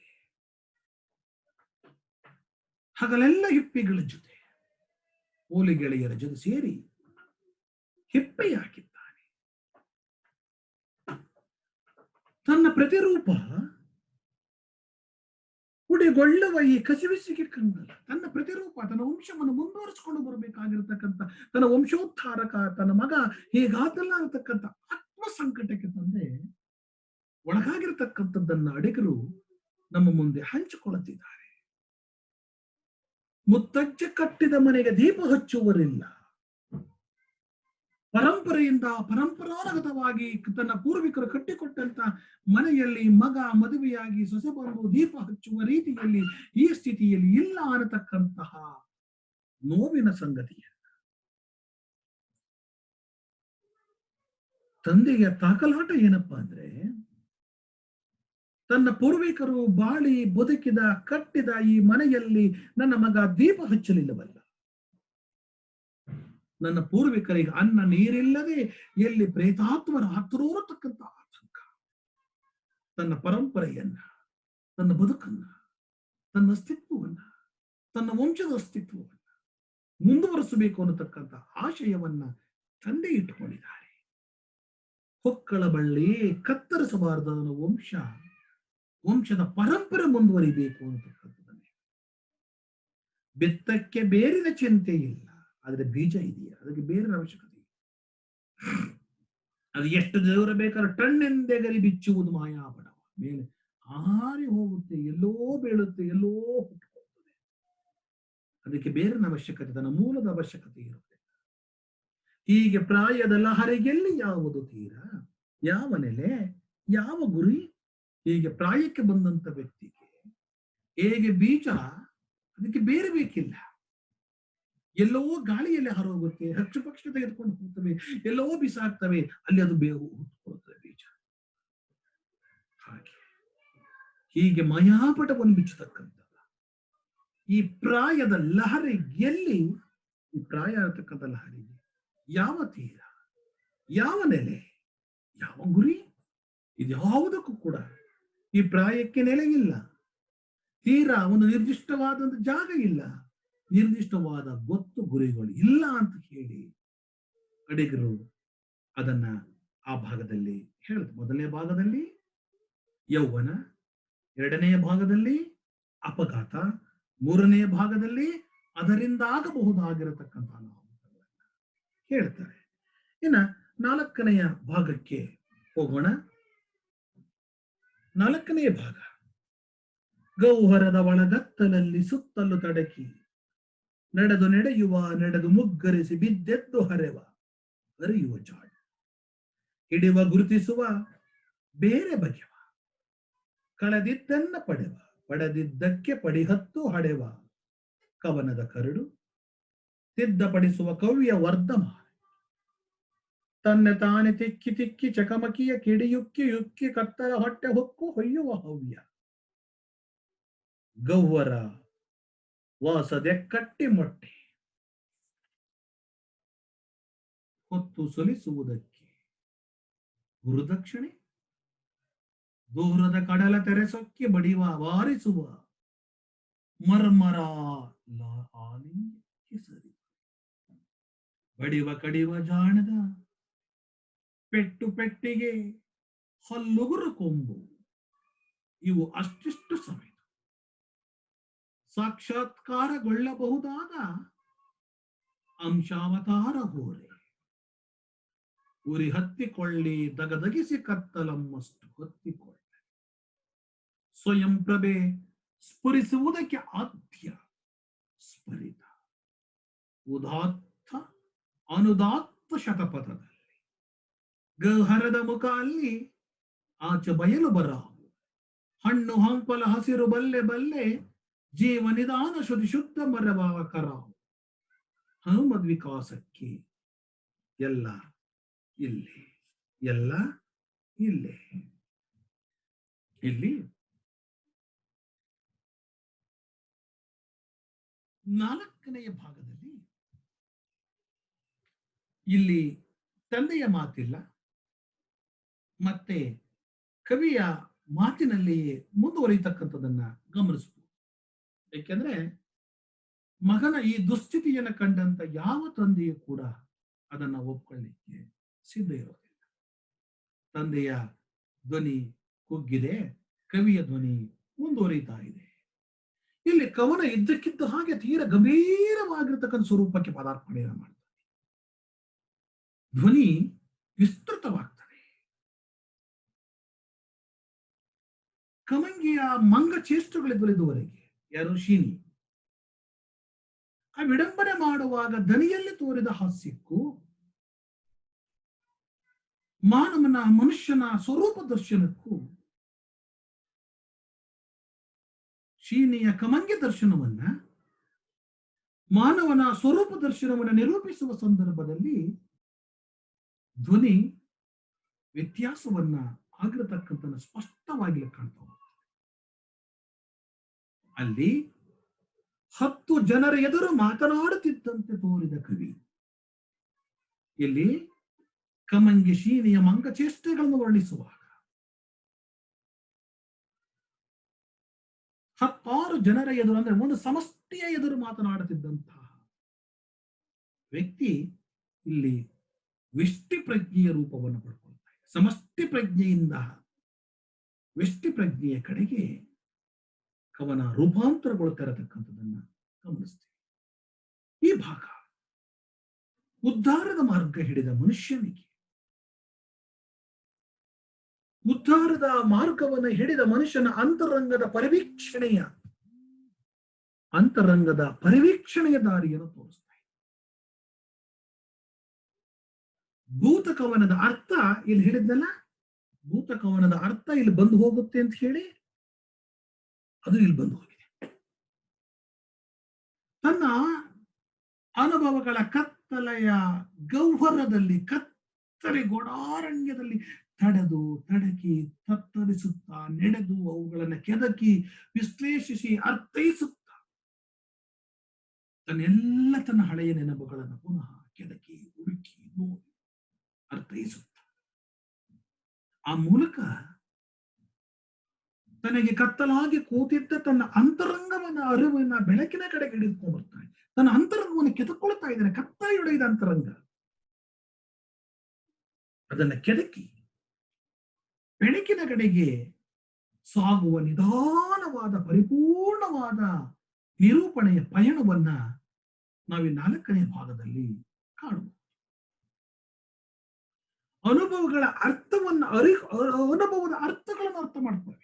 ಹಗಲೆಲ್ಲ ಹಿಪ್ಪಿಗಳ ಜೊತೆ, ಓಲಿ ಗೆಳೆಯರ ಜೊತೆ ಸೇರಿ ಹಿಪ್ಪೆಯಾಗಿದ್ದಾನೆ. ತನ್ನ ಪ್ರತಿರೂಪ ಉಡಿಗೊಳ್ಳುವ ಈ ಕಸಿವಿಸಿಗೆ ಕಂಡಲ್ಲ. ತನ್ನ ಪ್ರತಿರೂಪ, ತನ್ನ ವಂಶವನ್ನು ಮುಂದುವರಿಸಿಕೊಂಡು ಬರಬೇಕಾಗಿರತಕ್ಕಂಥ ತನ್ನ ವಂಶೋದ್ಧಾರಕ ತನ್ನ ಮಗ ಹೀಗಾದಲ್ಲ ಅಂತಕ್ಕಂಥ ಆತ್ಮ ಸಂಕಟಕ್ಕೆ ತಂದೆ ಒಳಗಾಗಿರತಕ್ಕಂಥದ್ದನ್ನ ಅಡಿಗರು ನಮ್ಮ ಮುಂದೆ ಹಂಚಿಕೊಳ್ಳುತ್ತಿದ್ದಾರೆ. ಮುತ್ತಜ್ಜ ಕಟ್ಟಿದ ಮನೆಗೆ ದೀಪ ಹಚ್ಚುವರಿಲ್ಲ. ಪರಂಪರೆಯಿಂದ ಪರಂಪರಾಗತವಾಗಿ ತನ್ನ ಪೂರ್ವಿಕರು ಕಟ್ಟಿಕೊಟ್ಟಂತ ಮನೆಯಲ್ಲಿ ಮಗ ಮದುವೆಯಾಗಿ ಸೊಸೆ ಬಂದು ದೀಪ ಹಚ್ಚುವ ರೀತಿಯಲ್ಲಿ ಈ ಸ್ಥಿತಿಯಲ್ಲಿ ಇಲ್ಲ ಅನ್ನತಕ್ಕಂತಹ ನೋವಿನ ಸಂಗತಿಯ ತಂದೆಯ ತಾಕಲಾಟ ಏನಪ್ಪಾ ಅಂದ್ರೆ, ತನ್ನ ಪೂರ್ವಿಕರು ಬಾಳಿ ಬದುಕಿದ ಕಟ್ಟಿದ ಈ ಮನೆಯಲ್ಲಿ ನನ್ನ ಮಗ ದೀಪ ಹಚ್ಚಲಿಲ್ಲವಲ್ಲ. ನನ್ನ ಪೂರ್ವಿಕರಿಗೆ ಅನ್ನ ನೀರಿಲ್ಲದೆ ಎಲ್ಲಿ ಪ್ರೇತಾತ್ಮರ ಹತ್ತಿರೋರತಕ್ಕಂಥ ಆತಂಕ. ತನ್ನ ಪರಂಪರೆಯನ್ನ, ತನ್ನ ಬದುಕನ್ನ, ತನ್ನ ಅಸ್ತಿತ್ವವನ್ನ, ತನ್ನ ವಂಶದ ಅಸ್ತಿತ್ವವನ್ನ ಮುಂದುವರಿಸಬೇಕು ಅನ್ನತಕ್ಕಂಥ ಆಶಯವನ್ನ ತಂದೆ ಇಟ್ಟುಕೊಂಡಿದ್ದಾರೆ. ಹೊಕ್ಕಳ ಬಳ್ಳಿ ಕತ್ತರಿಸಬಾರದು ಅನ್ನೋ ವಂಶದ ಪರಂಪರೆ ಮುಂದುವರಿಬೇಕು ಅನ್ನತಕ್ಕಂಥದ್ದನ್ನೇ. ಬೆತ್ತಕ್ಕೆ ಬೇರಿನ ಚಿಂತೆ ಇಲ್ಲ, ಆದ್ರೆ ಬೀಜ ಇದೆಯಾ, ಅದಕ್ಕೆ ಬೇರಿನ ಅವಶ್ಯಕತೆ ಇದೆ. ಅದು ಎಷ್ಟು ದೂರ ಬೇಕಾದ್ರೆ ಟಣ್ಣೆಂದೆಗರಿ ಬಿಚ್ಚುವುದು ಮಾಯಾಪಡ ಮೇಲೆ ಹಾರಿ ಹೋಗುತ್ತೆ, ಎಲ್ಲೋ ಬೀಳುತ್ತೆ, ಎಲ್ಲೋ ಹುಟ್ಟುಕೊಳ್ತದೆ. ಅದಕ್ಕೆ ಬೇರಿನ ಅವಶ್ಯಕತೆ, ತನ್ನ ಮೂಲದ ಅವಶ್ಯಕತೆ ಇರುತ್ತೆ. ಹೀಗೆ ಪ್ರಾಯದ ಲಹರಿಗೆಲ್ಲಿ ಯಾವುದು ತೀರ, ಯಾವ ನೆಲೆ, ಯಾವ ಗುರಿ. ಹೀಗೆ ಪ್ರಾಯಕ್ಕೆ ಬಂದಂತ ವ್ಯಕ್ತಿಗೆ ಹೇಗೆ ಬೀಜ, ಅದಕ್ಕೆ ಬೇರೆ ಬೇಕಿಲ್ಲ. ಎಲ್ಲೋ ಗಾಳಿಯಲ್ಲಿ ಹೊರಹೋಗುತ್ತೆ, ಹಚ್ಚು ಪಕ್ಷ ತೆಗೆದುಕೊಂಡು ಹೋಗ್ತವೆ, ಎಲ್ಲೋ ಬಿಸಾಕ್ತವೆ, ಅಲ್ಲಿ ಅದು ಹುಟ್ಟುಕೊಳ್ಳುತ್ತದೆ ಬೀಜ. ಹಾಗೆ ಹೀಗೆ ಮಾಯಾಪಟವನ್ನು ಬಿಚ್ಚತಕ್ಕಂಥ ಈ ಪ್ರಾಯದ ಲಹರಿ ಎಲ್ಲಿ, ಈ ಪ್ರಾಯ ಇರತಕ್ಕಂಥ ಲಹರಿಗೆ ಯಾವ ತೀರ, ಯಾವ ನೆಲೆ, ಯಾವ ಗುರಿ, ಇದ್ಯಾವುದಕ್ಕೂ ಕೂಡ ಈ ಪ್ರಾಯಕ್ಕೆ ನೆಲೆ ಇಲ್ಲ. ತೀರಾ ಒಂದು ನಿರ್ದಿಷ್ಟವಾದಂತ ಜಾಗ ಇಲ್ಲ, ನಿರ್ದಿಷ್ಟವಾದ ಗೊತ್ತು ಗುರಿಗಳು ಇಲ್ಲ ಅಂತ ಹೇಳಿ ಅಡಿಗರು ಅದನ್ನ ಆ ಭಾಗದಲ್ಲಿ ಹೇಳಿದ್ರು. ಮೊದಲನೇ ಭಾಗದಲ್ಲಿ ಯೌವನ, ಎರಡನೆಯ ಭಾಗದಲ್ಲಿ ಅಪಘಾತ, ಮೂರನೇ ಭಾಗದಲ್ಲಿ ಅದರಿಂದಾಗಬಹುದಾಗಿರತಕ್ಕಂಥ ಅನಾಹುತಗಳನ್ನ ಹೇಳ್ತಾರೆ. ಇನ್ನ 4ನೆಯ ಭಾಗಕ್ಕೆ ಹೋಗೋಣ. 4ನೇ ಭಾಗ, ಗೌಹರದ ಒಳಗತ್ತಲಲ್ಲಿ ಸುತ್ತಲು ತಡಕಿ ನಡೆದು ಮುಗ್ಗರಿಸಿ ಬಿದ್ದೆದ್ದು ಹರಿಯುವ ಜಾಡು, ಹಿಡಿಯುವ ಗುರುತಿಸುವ ಬೇರೆ ಬಗೆವ, ಕಳೆದಿದ್ದನ್ನ ಪಡೆದಿದ್ದಕ್ಕೆ ಪಡಿಹತ್ತು ಹಡೆವ ಕವನದ ಕರಡು, ಸಿದ್ಧಪಡಿಸುವ ಕವಿಯ ವರ್ಧಮಾನ, ತನ್ನ ತಾನೆ ತಿಕ್ಕಿ ಚಕಮಕಿಯ ಕಿಡಿಯುಕ್ಕಿ ಕತ್ತರ ಹೊಟ್ಟೆ ಹೊಕ್ಕು ಹೊಯ್ಯುವ ಹವ್ಯ, ಗೌವರ ವಾಸದೆ ಕಟ್ಟಿ ಮೊಟ್ಟೆ ಹೊತ್ತು ಸೊಲಿಸುವುದಕ್ಕೆ ಗುರುದಕ್ಷಿಣೆ ದೂರದ ಕಡಲ ತೆರೆಸೊಕ್ಕೆ ಬಡಿವ ವಾರಿಸುವ ಮರ್ಮರ ಆಲಿಂಗಕ್ಕೆ ಸರಿ ಬಡಿವ ಕಡಿವ ಜಾಣದ ಪೆಟ್ಟು ಪೆಟ್ಟಿಗೆ ಹಲ್ಲುಗುರು ಕೊಂಬು ಇವು ಅಷ್ಟಿಷ್ಟು ಸಮಯ ಸಾಕ್ಷಾತ್ಕಾರಗೊಳ್ಳಬಹುದಾದ ಅಂಶಾವತಾರ ಹೋರೆ ಉರಿ ಹತ್ತಿಕೊಳ್ಳಿ ದಗದಗಿಸಿ ಕತ್ತಲಮ್ಮಷ್ಟು ಹೊತ್ತಿಕೊಳ್ಳಿ ಸ್ವಯಂ ಪ್ರಭೆ ಸ್ಫುರಿಸುವುದಕ್ಕೆ ಆದ್ಯ ಸ್ಫರಿತ ಉದಾತ್ತ ಅನುದಾತ್ತ ಶತಪಥದಲ್ಲಿ ಗಹರದ ಮುಖ ಅಲ್ಲಿ ಆಚೆ ಬಯಲು ಬರಾವು ಹಣ್ಣು ಹಂಪಲ ಹಸಿರು ಬಲ್ಲೆ ಬಲ್ಲೆ ಜೀವ ನಿಧಾನ ಶ್ರುತಿ ಶುದ್ಧ ಮರವಾವ ಕರಾವು ಹನುಮದ್ ವಿಕಾಸಕ್ಕೆ ಎಲ್ಲ ಇಲ್ಲಿ ಎಲ್ಲ ಇಲ್ಲೇ ಇಲ್ಲಿ 4ನೇ ಭಾಗದಲ್ಲಿ ಇಲ್ಲಿ ತಂದೆಯ ಮಾತಿಲ್ಲ, ಮತ್ತೆ ಕವಿಯ ಮಾತಿನಲ್ಲಿಯೇ ಮುಂದುವರಿತಕ್ಕಂಥದ್ದನ್ನ ಗಮನಿಸಬಹುದು. ಏಕೆಂದ್ರೆ ಮಗನ ಈ ದುಸ್ಥಿತಿಯನ್ನು ಕಂಡಂತ ಯಾವ ತಂದೆಯೂ ಕೂಡ ಅದನ್ನ ಒಪ್ಕೊಳ್ಳಿಕ್ಕೆ ಸಿದ್ಧ ಇರೋದಿಲ್ಲ. ತಂದೆಯ ಧ್ವನಿ ಕುಗ್ಗಿದೆ, ಕವಿಯ ಧ್ವನಿ ಮುಂದುವರಿತಾ ಇದೆ. ಇಲ್ಲಿ ಕವನ ಇದ್ದಕ್ಕಿದ್ದ ಹಾಗೆ ತೀರ ಗಂಭೀರವಾಗಿರ್ತಕ್ಕಂಥ ಸ್ವರೂಪಕ್ಕೆ ಪದಾರ್ಪಣೆಯನ್ನು ಮಾಡ್ತಾರೆ. ಧ್ವನಿ ವಿಸ್ತೃತವಾಗ್ತದೆ. ಕಮಂಗಿಯ ಮಂಗ ಚೇಷ್ಟುಗಳಿದುವರೆಗೆ ಯಾರು ಶೀನಿ ಆ ವಿಡಂಬನೆ ಮಾಡುವಾಗ ದನಿಯಲ್ಲಿ ತೋರಿದ ಹಾಸ್ಯಕ್ಕೂ ಮಾನವನ ಮನುಷ್ಯನ ಸ್ವರೂಪ ದರ್ಶನಕ್ಕೂ ಶೀನಿಯ ಕಮಂಗಿ ದರ್ಶನವನ್ನ ಮಾನವನ ಸ್ವರೂಪ ದರ್ಶನವನ್ನು ನಿರೂಪಿಸುವ ಸಂದರ್ಭದಲ್ಲಿ ಧ್ವನಿ ವ್ಯತ್ಯಾಸವನ್ನ ಆಗಿರತಕ್ಕಂಥ ಸ್ಪಷ್ಟವಾಗಿ ಕಾಣ್ತಾ ಹೋಗ್ತದೆ. ಅಲ್ಲಿ 10 ಜನರ ಎದುರು ಮಾತನಾಡುತ್ತಿದ್ದಂತೆ ತೋರಿದ ಕವಿ ಇಲ್ಲಿ ಕಮಂಗಿ ಶೀನಿಯ ಮಂಗಚೇಷ್ಟೆಗಳನ್ನು ವರ್ಣಿಸುವಾಗ 10 ಜನರ ಎದುರು ಅಂದ್ರೆ ಒಂದು ಸಮಷ್ಟಿಯ ಎದುರು ಮಾತನಾಡುತ್ತಿದ್ದಂತಹ ವ್ಯಕ್ತಿ ಇಲ್ಲಿ ವ್ಯಷ್ಟಿ ಪ್ರಜ್ಞೆಯ ರೂಪವನ್ನು ಪಡ್ಕೊಳ್ತಾ ಇದೆ. ಸಮಷ್ಟಿ ಪ್ರಜ್ಞೆಯಿಂದ ವ್ಯಷ್ಟಿ ಪ್ರಜ್ಞೆಯ ಕಡೆಗೆ ಕವನ ರೂಪಾಂತರಗೊಳ್ತಾ ಇರತಕ್ಕಂಥದ್ದನ್ನ ಗಮನಿಸ್ತೀವಿ. ಈ ಭಾಗ ಉದ್ಧಾರದ ಮಾರ್ಗ ಹಿಡಿದ ಮನುಷ್ಯನಿಗೆ, ಉದ್ಧಾರದ ಮಾರ್ಗವನ್ನು ಹಿಡಿದ ಮನುಷ್ಯನ ಅಂತರಂಗದ ಪರಿವೀಕ್ಷಣೆಯ ದಾರಿಯನ್ನು ತೋರಿಸ್ತಾ ಇದೆ. ಭೂತ ಕವನದ ಅರ್ಥ ಇಲ್ಲಿ ಹೇಳಿದ್ನಲ್ಲ, ಭೂತ ಕವನದ ಅರ್ಥ ಇಲ್ಲಿ ಬಂದು ಹೋಗುತ್ತೆ ಅಂತ ಹೇಳಿ ಅದು ಇಲ್ಲಿ ಬಂದು ಹೋಗಿದೆ. ತನ್ನ ಅನುಭವಗಳ ಕತ್ತಲೆಯ ಗೌಹರದಲ್ಲಿ ಕತ್ತಲೆ ಗೋಡಾರಣ್ಯದಲ್ಲಿ ತಡೆದು ತಡಕಿ ತತ್ತರಿಸುತ್ತಾ ನಡೆದು ಅವುಗಳನ್ನು ಕೆದಕಿ ವಿಶ್ಲೇಷಿಸಿ ಅರ್ಥೈಸುತ್ತಾ ತನ್ನ ಹಳೆಯ ನೆನಪುಗಳನ್ನು ಪುನಃ ಕೆದಕಿ ಹುಡುಕಿ ನೋಡಿ ಅರ್ಥೈಸುತ್ತ ಆ ಮೂಲಕ ತನಗೆ ಕತ್ತಲಾಗಿ ಕೂತಿದ್ದ ತನ್ನ ಅಂತರಂಗವನ್ನ ಅರಿವನ್ನ ಬೆಳಕಿನ ಕಡೆಗೆ ಹಿಡಿದುಕೊಂಡು ಬರ್ತಾನೆ. ತನ್ನ ಅಂತರಂಗವನ್ನು ಕೆದಕೊಳ್ತಾ ಇದ್ದಾನೆ. ಕತ್ತಾಯೊಡೆದ ಅಂತರಂಗ ಅದನ್ನ ಕೆದಕಿ ಬೆಳಕಿನ ಕಡೆಗೆ ಸಾಗುವ ನಿಧಾನವಾದ ಪರಿಪೂರ್ಣವಾದ ನಿರೂಪಣೆಯ ಪಯಣವನ್ನ ನಾವೀ 4ನೇ ಭಾಗದಲ್ಲಿ ಕಾಣಬಹುದು. ಅನುಭವಗಳ ಅರ್ಥವನ್ನು ಅನುಭವದ ಅರ್ಥಗಳನ್ನು ಅರ್ಥ ಮಾಡ್ತೇವೆ.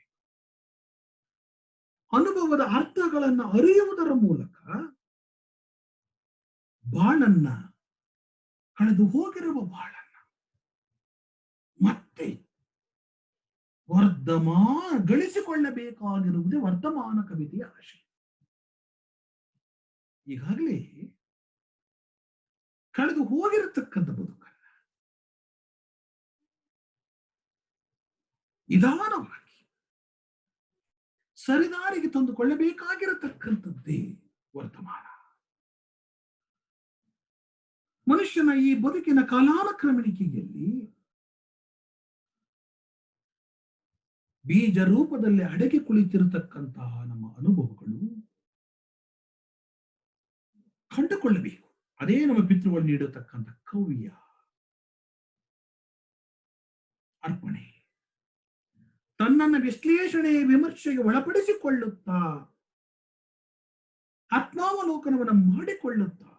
ಅನುಭವದ ಅರ್ಥಗಳನ್ನು ಅರಿಯುವುದರ ಮೂಲಕ ಬಾಳನ್ನ, ಕಳೆದು ಹೋಗಿರುವ ಬಾಳನ್ನ ಮತ್ತೆ ಗಳಿಸಿಕೊಳ್ಳಬೇಕಾಗಿರುವುದೇ ವರ್ತಮಾನ ಕವಿತೆಯ ಆಶಯ. ಈಗಾಗಲೇ ಕಳೆದು ಹೋಗಿರತಕ್ಕಂಥ ಬದುಕನ್ನ ನಿಧಾನವಾಗಿ ಸರಿದಾರಿಗೆ ತಂದುಕೊಳ್ಳಬೇಕಾಗಿರತಕ್ಕಂಥದ್ದೇ ವರ್ತಮಾನ. ಮನುಷ್ಯನ ಈ ಬದುಕಿನ ಕಾಲಾನುಕ್ರಮಣಿಕೆಯಲ್ಲಿ ಬೀಜ ರೂಪದಲ್ಲಿ ಅಡಗಿ ಕುಳಿತಿರತಕ್ಕಂತಹ ನಮ್ಮ ಅನುಭವಗಳು ಕಂಡುಕೊಳ್ಳಬೇಕು. ಅದೇ ನಮ್ಮ ಪಿತೃಗಳು ನೀಡತಕ್ಕಂಥ ಕವಿಯ ಅರ್ಪಣೆ. ತನ್ನನ್ನು ವಿಶ್ಲೇಷಣೆ ವಿಮರ್ಶೆಗೆ ಒಳಪಡಿಸಿಕೊಳ್ಳುತ್ತಾ ಆತ್ಮಾವಲೋಕನವನ್ನು ಮಾಡಿಕೊಳ್ಳುತ್ತಾ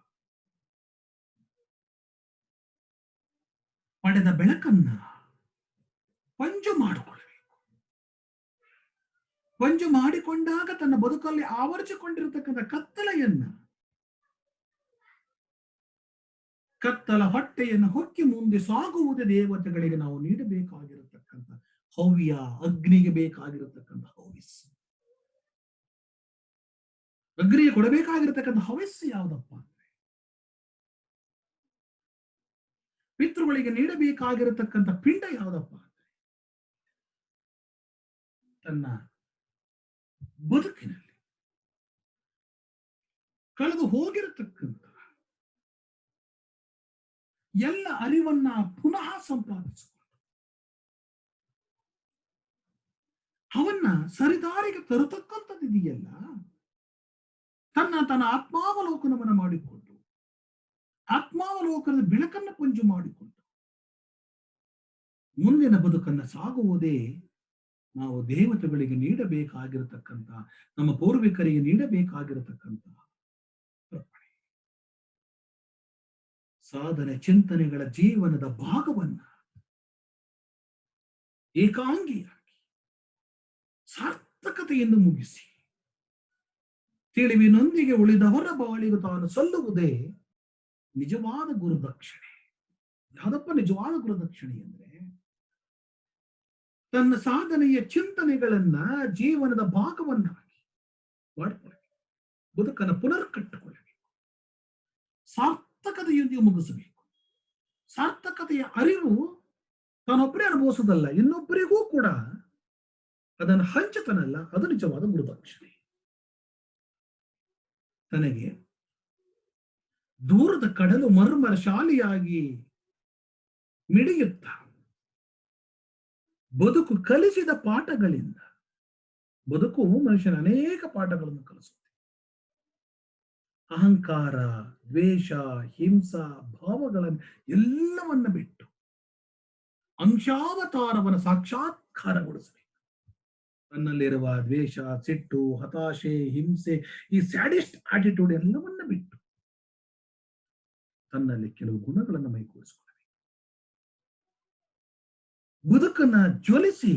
ಪಡೆದ ಬೆಳಕನ್ನ ಪಂಜು ಮಾಡಿಕೊಳ್ಳಬೇಕು. ಪಂಜು ಮಾಡಿಕೊಂಡಾಗ ತನ್ನ ಬದುಕಲ್ಲಿ ಆವರಿಸಿಕೊಂಡಿರತಕ್ಕಂಥ ಕತ್ತಲ ಹೊಟ್ಟೆಯನ್ನು ಹೊಕ್ಕಿ ಮುಂದೆ ಸಾಗುವುದೇ ದೇವತೆಗಳಿಗೆ ನಾವು ನೀಡಬೇಕಾಗಿರತಕ್ಕಂಥ ಹವ್ಯ, ಅಗ್ನಿಗೆ ಬೇಕಾಗಿರತಕ್ಕಂಥ ಹವಿಸ್ಸು. ಅಗ್ನಿಗೆ ಕೊಡಬೇಕಾಗಿರತಕ್ಕಂಥ ಹವಿಸ್ಸು ಯಾವುದಪ್ಪ ಅಂದ್ರೆ ಪಿತೃಗಳಿಗೆ ನೀಡಬೇಕಾಗಿರತಕ್ಕಂಥ ಪಿಂಡ ಯಾವುದಪ್ಪ ಅಂದ್ರೆ ತನ್ನ ಬದುಕಿನಲ್ಲಿ ಕಳೆದು ಹೋಗಿರತಕ್ಕಂಥ ಎಲ್ಲ ಅರಿವನ್ನ ಪುನಃ ಸಂಪಾದಿಸಿಕೊಂಡು ಅವನ್ನ ಸರಿದಾರಿಗೆ ತರತಕ್ಕಂಥದ್ದಿದೆಯಲ್ಲ, ತನ್ನ ಆತ್ಮಾವಲೋಕನವನ್ನು ಮಾಡಿಕೊಂಡು ಆತ್ಮಾವಲೋಕನದ ಬೆಳಕನ್ನು ಪಂಜು ಮಾಡಿಕೊಂಡು ಮುಂದಿನ ಬದುಕನ್ನು ಸಾಗುವುದೇ ನಾವು ದೇವತೆಗಳಿಗೆ ನೀಡಬೇಕಾಗಿರತಕ್ಕಂಥ, ನಮ್ಮ ಪೂರ್ವಿಕರಿಗೆ ನೀಡಬೇಕಾಗಿರತಕ್ಕಂಥ ಅರ್ಪಣೆ. ಸಾಧನೆ ಚಿಂತನೆಗಳ ಜೀವನದ ಭಾಗವನ್ನ ಏಕಾಂಗಿಯಾಗಿ ಸಾರ್ಥಕತೆಯನ್ನು ಮುಗಿಸಿ ತಿಳಿವಿನೊಂದಿಗೆ ಉಳಿದವರ ಬಾಳಿಗೂ ತಾನು ಸಲ್ಲುವುದೇ ನಿಜವಾದ ಗುರುದಕ್ಷಿಣೆ. ಯಾವುದಪ್ಪ ನಿಜವಾದ ಗುರುದಕ್ಷಿಣೆ ಅಂದ್ರೆ ತನ್ನ ಸಾಧನೆಯ ಚಿಂತನೆಗಳನ್ನ ಜೀವನದ ಭಾಗವನ್ನಾಗಿ ಮಾಡಿಕೊಳ್ಳಬೇಕು, ಬದುಕನ್ನು ಪುನರ್ ಕಟ್ಟಿಕೊಳ್ಳಬೇಕು, ಸಾರ್ಥಕತೆಯೊಂದಿಗೆ ಮುಗಿಸಬೇಕು. ಸಾರ್ಥಕತೆಯ ಅರಿವು ತಾನೊಬ್ಬರೇ ಅನುಭವಿಸೋದಲ್ಲ, ಇನ್ನೊಬ್ಬರಿಗೂ ಕೂಡ ಅದನ್ನು ಹಂಚತನಲ್ಲ, ಅದು ನಿಜವಾದ ಗುರುದಕ್ಷಿಣೆ. ತನಗೆ ದೂರದ ಕಡಲು ಮರ್ಮರ ಶಾಲೆಯಾಗಿ ಮಿಡಿಯುತ್ತ ಬದುಕು ಕಲಿಸಿದ ಪಾಠಗಳಿಂದ, ಬದುಕು ಮನುಷ್ಯನ ಅನೇಕ ಪಾಠಗಳನ್ನು ಕಲಿಸುತ್ತೆ. ಅಹಂಕಾರ, ದ್ವೇಷ, ಹಿಂಸಾ ಭಾವಗಳನ್ನು ಎಲ್ಲವನ್ನ ಬಿಟ್ಟು ಅಂಶಾವತಾರವನ್ನು ಸಾಕ್ಷಾತ್ಕಾರಗೊಳಿಸಬೇಕು. ತನ್ನಲ್ಲಿರುವ ದ್ವೇಷ, ಸಿಟ್ಟು, ಹತಾಶೆ, ಹಿಂಸೆ, ಈ ಸ್ಯಾಡಿಸ್ಟ್ ಆಟಿಟ್ಯೂಡ್ ಎಲ್ಲವನ್ನ ಬಿಟ್ಟು ತನ್ನಲ್ಲಿ ಕೆಲವು ಗುಣಗಳನ್ನು ಮೈಗೂಡಿಸಿಕೊಳ್ಳಬೇಕು. ಬದುಕನ್ನ ಜ್ವಲಿಸಿ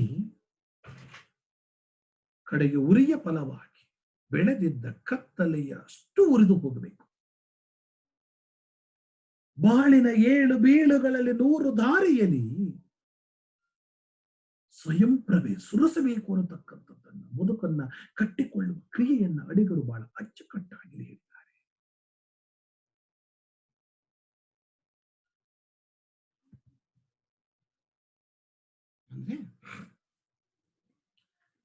ಕಡೆಗೆ ಉರಿಯ ಫಲವಾಗಿ ಬೆಳೆದಿದ್ದ ಕತ್ತಲೆಯ ಅಷ್ಟು ಉರಿದು ಹೋಗಬೇಕು. ಬಾಳಿನ 7 ಬೀಳುಗಳಲ್ಲಿ 100 ದಾರಿಯಲ್ಲಿ ಸ್ವಯಂ ಪ್ರಭೆ ಸುರಿಸಬೇಕು ಅನ್ನತಕ್ಕಂಥದ್ದನ್ನ, ಬದುಕನ್ನ ಕಟ್ಟಿಕೊಳ್ಳುವ ಕ್ರಿಯೆಯನ್ನ ಅಡಿಗರು ಬಹಳ ಅಚ್ಚುಕಟ್ಟಾಗಿ ಹೇಳಿದ್ದಾರೆ. ಅಂದ್ರೆ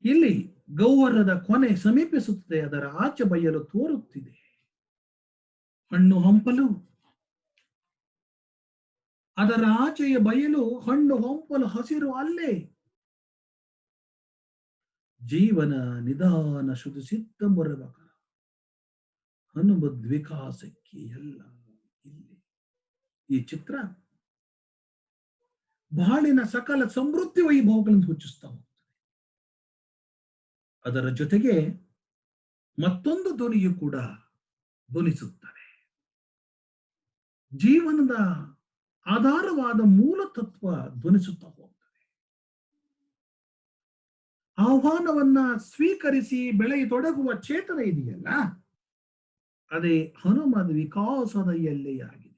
ಇಲ್ಲಿ ಗೌವರದ ಕೊನೆ ಸಮೀಪಿಸುತ್ತದೆ, ಅದರ ಆಚೆ ಬಯಲು ತೋರುತ್ತಿದೆ. ಹಣ್ಣು ಹಂಪಲು, ಅದರ ಆಚೆಯ ಬಯಲು ಹಣ್ಣು ಹಂಪಲು ಹಸಿರು ಅಲ್ಲೇ. ಜೀವನ ನಿಧಾನ ಶುದ್ಧಿಸಿದ್ದ ಮೊರಬಕ ಹನುಮದ್ ವಿಕಾಸಕ್ಕೆ ಎಲ್ಲ ಇಲ್ಲಿ. ಈ ಚಿತ್ರ ಬಾಳಿನ ಸಕಲ ಸಮೃದ್ಧಿ ವೈಭವಗಳನ್ನು ಸೂಚಿಸ್ತಾ ಹೋಗ್ತದೆ. ಅದರ ಜೊತೆಗೆ ಮತ್ತೊಂದು ಧ್ವನಿಯು ಕೂಡ ಧ್ವನಿಸುತ್ತದೆ. ಜೀವನದ ಆಧಾರವಾದ ಮೂಲ ತತ್ವ ಧ್ವನಿಸುತ್ತಾ ಹೋಗ್ತದೆ. ಆಹ್ವಾನವನ್ನ ಸ್ವೀಕರಿಸಿ ಬೆಳೆಯತೊಡಗುವ ಚೇತನ ಇದೆಯಲ್ಲ, ಅದೇ ಹನುಮದ್ ವಿಕಾಸದ ಎಲ್ಲೆಯಾಗಿದೆ.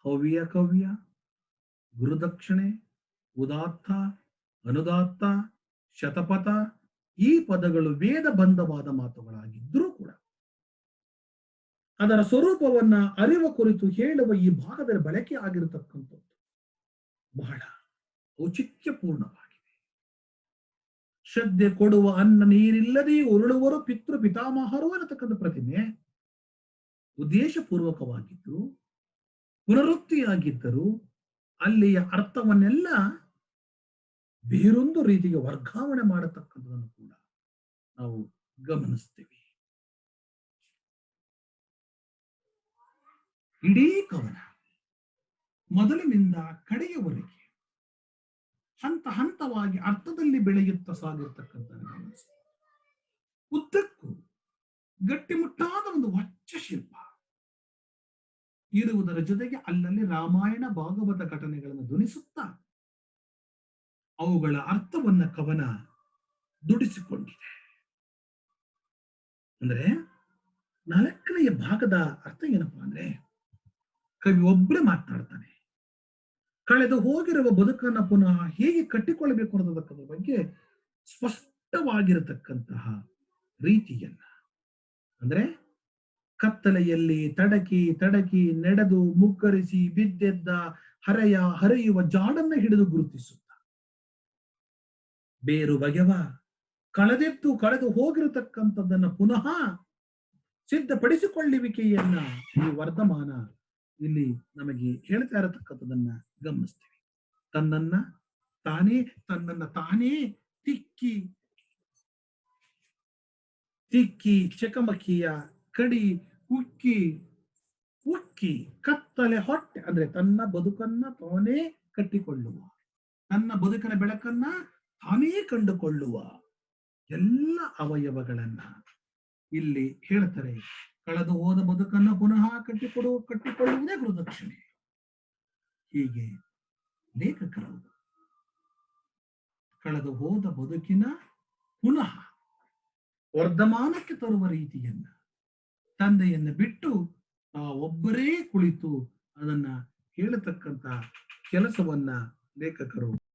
ಹವ್ಯ ಕವ್ಯ, ಗುರುದಕ್ಷಿಣೆ, ಉದಾತ್ತ, ಅನುದಾತ್ತ, ಶತಪಥ ಈ ಪದಗಳು ವೇದ ಬಂಧವಾದ ಮಾತುಗಳಾಗಿದ್ದರೂ ಕೂಡ ಅದರ ಸ್ವರೂಪವನ್ನ ಅರಿವ ಕುರಿತು ಹೇಳುವ ಈ ಭಾಗದಲ್ಲಿ ಬಳಕೆ ಆಗಿರತಕ್ಕಂಥದ್ದು ಬಹಳ ಔಚಿತ್ಯಪೂರ್ಣವಾಗಿದೆ. ಶ್ರದ್ಧೆ ಕೊಡುವ ಅನ್ನ ನೀರಿಲ್ಲದೆ ಉರುಳುವರು ಪಿತೃ ಪಿತಾಮಹರು ಅನ್ನತಕ್ಕಂಥ ಪ್ರತಿಮೆ ಉದ್ದೇಶಪೂರ್ವಕವಾಗಿದ್ದು ಪುನರುಕ್ತಿಯಾಗಿದ್ದರು ಅಲ್ಲಿಯ ಅರ್ಥವನ್ನೆಲ್ಲ ಬೇರೊಂದು ರೀತಿಗೆ ವರ್ಗಾವಣೆ ಮಾಡತಕ್ಕಂಥದನ್ನು ಕೂಡ ನಾವು ಗಮನಿಸ್ತೇವೆ. ಇಡೀ ಕವನ ಮೊದಲಿನಿಂದ ಕಡೆಯವರೆಗೆ ಹಂತ ಹಂತವಾಗಿ ಅರ್ಥದಲ್ಲಿ ಬೆಳೆಯುತ್ತಾ ಸಾಗಿರ್ತಕ್ಕಂಥ ಉದ್ದಕ್ಕೂ ಗಟ್ಟಿಮುಟ್ಟಾದ ಒಂದು ವಚ್ಚಶಿಲ್ಪ ಇರುವುದರ ಜೊತೆಗೆ ಅಲ್ಲಲ್ಲಿ ರಾಮಾಯಣ ಭಾಗವತ ಘಟನೆಗಳನ್ನು ಧ್ವನಿಸುತ್ತಾ ಅವುಗಳ ಅರ್ಥವನ್ನ ಕವನ ದುಡಿಸಿಕೊಂಡಿದೆ. ಅಂದ್ರೆ 4ನೆಯ ಭಾಗದ ಅರ್ಥ ಏನಪ್ಪಾ ಅಂದ್ರೆ, ಕವಿ ಒಬ್ಬರೇ ಮಾತನಾಡ್ತಾನೆ. ಕಳೆದು ಹೋಗಿರುವ ಬದುಕನ್ನ ಪುನಃ ಹೇಗೆ ಕಟ್ಟಿಕೊಳ್ಳಬೇಕು ಅನ್ನೋದಕ್ಕದ್ರ ಬಗ್ಗೆ ಸ್ಪಷ್ಟವಾಗಿರತಕ್ಕಂತಹ ರೀತಿಯನ್ನ, ಅಂದ್ರೆ ಕತ್ತಲೆಯಲ್ಲಿ ತಡಕಿ ನಡೆದು ಮುಗ್ಗರಿಸಿ ಬಿದ್ದೆದ್ದ ಹರೆಯುವ ಜಾಡನ್ನ ಹಿಡಿದು ಗುರುತಿಸುತ್ತ ಬೇರು ಬಗೆವ ಕಳೆದು ಹೋಗಿರತಕ್ಕಂಥದ್ದನ್ನ ಪುನಃ ಸಿದ್ಧಪಡಿಸಿಕೊಳ್ಳುವಿಕೆಯನ್ನ ಈ ವರ್ಧಮಾನ ಇಲ್ಲಿ ನಮಗೆ ಹೇಳ್ತಾ ಇರತಕ್ಕಂಥದನ್ನ ಗಮನಿಸ್ತೇವೆ. ತನ್ನನ್ನ ತಾನೇ ತಿಕ್ಕಿ ಚಕಮಕಿಯ ಕಡಿ ಉಕ್ಕಿ ಕತ್ತಲೆ ಹೊಟ್ಟೆ ಅಂದ್ರೆ ತನ್ನ ಬದುಕನ್ನ ತಾನೇ ಕಟ್ಟಿಕೊಳ್ಳುವ, ತನ್ನ ಬದುಕಿನ ಬೆಳಕನ್ನ ತಾನೇ ಕಂಡುಕೊಳ್ಳುವ ಎಲ್ಲ ಅವಯವಗಳನ್ನ ಇಲ್ಲಿ ಹೇಳ್ತಾರೆ. ಕಳೆದು ಹೋದ ಬದುಕನ್ನ ಪುನಃ ಕಟ್ಟಿಕೊಳ್ಳುವುದೇ ಗುರುದಕ್ಷಿಣೆ. ಹೀಗೆ ಲೇಖಕರು ಕಳೆದು ಹೋದ ಬದುಕಿನ ಪುನಃ ವರ್ಧಮಾನಕ್ಕೆ ತರುವ ರೀತಿಯನ್ನ, ತಂದೆಯನ್ನ ಬಿಟ್ಟು ಒಬ್ಬರೇ ಕುಳಿತು ಅದನ್ನ ಹೇಳತಕ್ಕಂತ ಕೆಲಸವನ್ನ ಲೇಖಕರು